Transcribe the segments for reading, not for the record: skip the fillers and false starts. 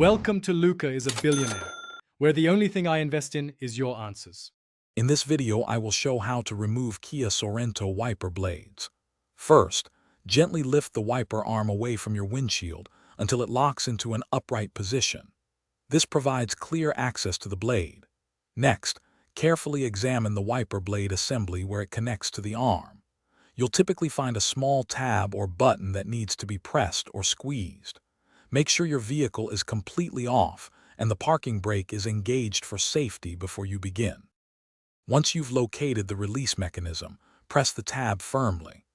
Welcome to Luca is a Billionaire, where the only thing I invest in is your answers. In this video, I will show how to remove Kia Sorento wiper blades. First, gently lift the wiper arm away from your windshield until it locks into an upright position. This provides clear access to the blade. Next, carefully examine the wiper blade assembly where it connects to the arm. You'll typically find a small tab or button that needs to be pressed or squeezed. Make sure your vehicle is completely off and the parking brake is engaged for safety before you begin. Once you've located the release mechanism, press the tab firmly.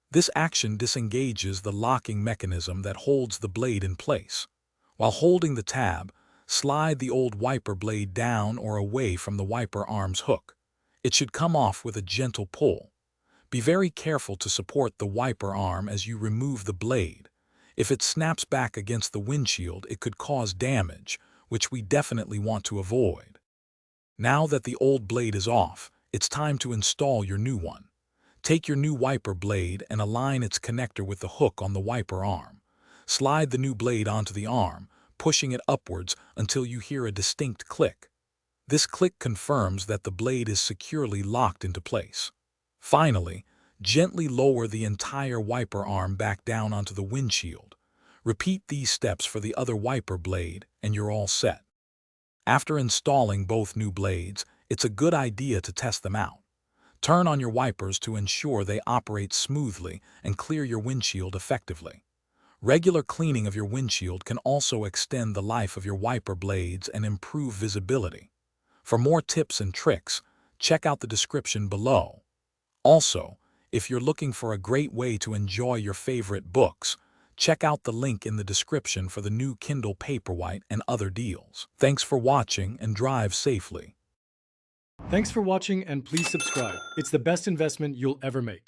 This action disengages the locking mechanism that holds the blade in place. While holding the tab, slide the old wiper blade down or away from the wiper arm's hook. It should come off with a gentle pull. Be very careful to support the wiper arm as you remove the blade. If it snaps back against the windshield, it could cause damage, which we definitely want to avoid. Now that the old blade is off, it's time to install your new one. Take your new wiper blade and align its connector with the hook on the wiper arm. Slide the new blade onto the arm, pushing it upwards until you hear a distinct click. This click confirms that the blade is securely locked into place. Finally, gently lower the entire wiper arm back down onto the windshield. Repeat these steps for the other wiper blade and you're all set. After installing both new blades, it's a good idea to test them out. Turn on your wipers to ensure they operate smoothly and clear your windshield effectively. Regular cleaning of your windshield can also extend the life of your wiper blades and improve visibility. For more tips and tricks, check out the description below. Also, if you're looking for a great way to enjoy your favorite books, check out the link in the description for the new Kindle Paperwhite and other deals. Thanks for watching and drive safely. Thanks for watching and please subscribe. It's the best investment you'll ever make.